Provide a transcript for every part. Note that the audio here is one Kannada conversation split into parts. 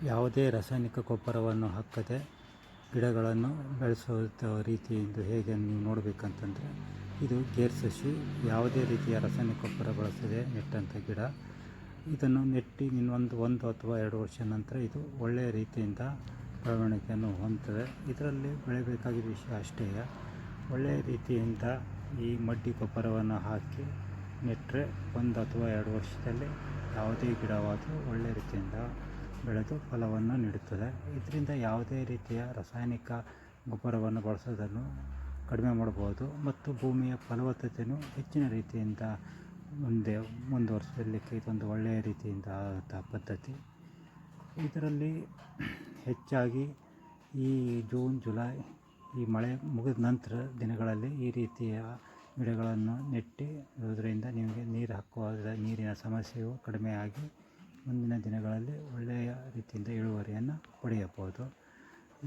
ಯಾವುದೇ ರಾಸಾಯನಿಕ ಗೊಬ್ಬರವನ್ನು ಹಾಕದೆ ಗಿಡಗಳನ್ನು ಬೆಳೆಸುವ ರೀತಿಯಿಂದ ಹೇಗೆ ನೀವು ನೋಡಬೇಕಂತಂದರೆ, ಇದು ಗೇರ್ ಸಸಿ. ಯಾವುದೇ ರೀತಿಯ ರಾಸಾಯನಿಕ ಗೊಬ್ಬರ ಬಳಸದೆ ನೆಟ್ಟಂಥ ಗಿಡ. ಇದನ್ನು ನೆಟ್ಟು ಒಂದು ಅಥವಾ 2 ವರ್ಷ ನಂತರ ಇದು ಒಳ್ಳೆಯ ರೀತಿಯಿಂದ ಬೆಳವಣಿಗೆಯನ್ನು ಹೊಂದುತ್ತದೆ. ಇದರಲ್ಲಿ ಬೆಳೆಯಬೇಕಾಗಿದ್ದ ವಿಷಯ ಅಷ್ಟೇ, ಒಳ್ಳೆಯ ರೀತಿಯಿಂದ ಈ ಮಡ್ಡಿ ಗೊಬ್ಬರವನ್ನು ಹಾಕಿ ನೆಟ್ಟರೆ 1 ಅಥವಾ 2 ವರ್ಷದಲ್ಲಿ ಯಾವುದೇ ಗಿಡವಾದರೂ ಒಳ್ಳೆಯ ರೀತಿಯಿಂದ ಬೆಳೆದು ಫಲವನ್ನು ನೀಡುತ್ತದೆ. ಇದರಿಂದ ಯಾವುದೇ ರೀತಿಯ ರಾಸಾಯನಿಕ ಗೊಬ್ಬರವನ್ನು ಬಳಸೋದನ್ನು ಕಡಿಮೆ ಮಾಡಬಹುದು ಮತ್ತು ಭೂಮಿಯ ಫಲವತ್ತತೆಯೂ ಹೆಚ್ಚಿನ ರೀತಿಯಿಂದ ಮುಂದುವರಿಸಲಿಕ್ಕೆ ಇದೊಂದು ಒಳ್ಳೆಯ ರೀತಿಯಿಂದ ಆದಂಥ ಪದ್ಧತಿ. ಇದರಲ್ಲಿ ಹೆಚ್ಚಾಗಿ ಈ ಜೂನ್, ಜುಲೈ ಈ ಮಳೆ ಮುಗಿದ ನಂತರ ದಿನಗಳಲ್ಲಿ ಈ ರೀತಿಯ ಗಿಡಗಳನ್ನು ನೆಟ್ಟಿರುವುದರಿಂದ ನಿಮಗೆ ನೀರು ಹಾಕುವ ನೀರಿನ ಸಮಸ್ಯೆಯು ಕಡಿಮೆಯಾಗಿ ಮುಂದಿನ ದಿನಗಳಲ್ಲಿ ಒಳ್ಳೆಯ ರೀತಿಯಿಂದ ಇಳುವರಿಯನ್ನು ಪಡೆಯಬಹುದು.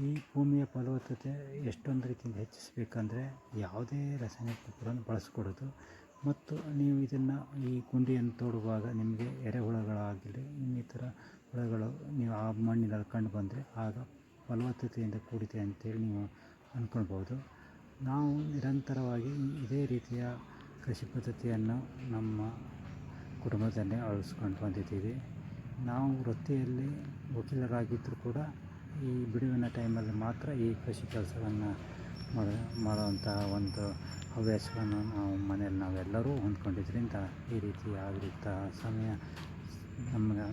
ಈ ಭೂಮಿಯ ಫಲವತ್ತತೆ ಎಷ್ಟೊಂದು ರೀತಿಯಿಂದ ಹೆಚ್ಚಿಸಬೇಕಂದ್ರೆ ಯಾವುದೇ ರಾಸಾಯನಿಕ ಗೊಬ್ಬರವನ್ನು ಬಳಸ್ಕೊಡೋದು ಮತ್ತು ನೀವು ಇದನ್ನು ಈ ಗುಂಡಿಯನ್ನು ತೋಡುವಾಗ ನಿಮಗೆ ಎರೆಹುಳುಗಳಾಗಲಿ ಇನ್ನಿತರ ಹುಳುಗಳು ನೀವು ಆ ಮಣ್ಣಿನಲ್ಲಿ ಕಂಡು ಬಂದರೆ ಆಗ ಫಲವತ್ತತೆಯಿಂದ ಕೂಡಿದೆ ಅಂತೇಳಿ ನೀವು ಅಂದ್ಕೊಳ್ಬೋದು. ನಾವು ನಿರಂತರವಾಗಿ ಇದೇ ರೀತಿಯ ಕೃಷಿ ಪದ್ಧತಿಯನ್ನು ನಮ್ಮ ಕುಟುಂಬದಲ್ಲಿ ಅಳವಡಿಸ್ಕೊಂಡು ಬಂದಿದ್ದೀವಿ. ನಾವು ವೃತ್ತಿಯಲ್ಲಿ ವಕೀಲರಾಗಿದ್ದರೂ ಕೂಡ ಈ ಬಿಡುವಿನ ಟೈಮಲ್ಲಿ ಮಾತ್ರ ಈ ಕೃಷಿ ಕೆಲಸವನ್ನು ಮಾಡುವಂಥ ಒಂದು ಹವ್ಯಾಸವನ್ನು ಮನೆಯಲ್ಲಿ ನಾವೆಲ್ಲರೂ ಹೊಂದ್ಕೊಂಡಿದ್ದರಿಂದ ಈ ರೀತಿ ಆಗಿರುತ್ತಾ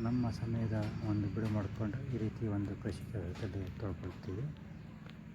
ನಮ್ಮ ಸಮಯದ ಒಂದು ಬಿಡುವು ಮಾಡಿಕೊಂಡು ಈ ರೀತಿ ಒಂದು ಕೃಷಿ ಕೆಲಸದಲ್ಲಿ ತೊಡ್ಕೊಳ್ತೀವಿ.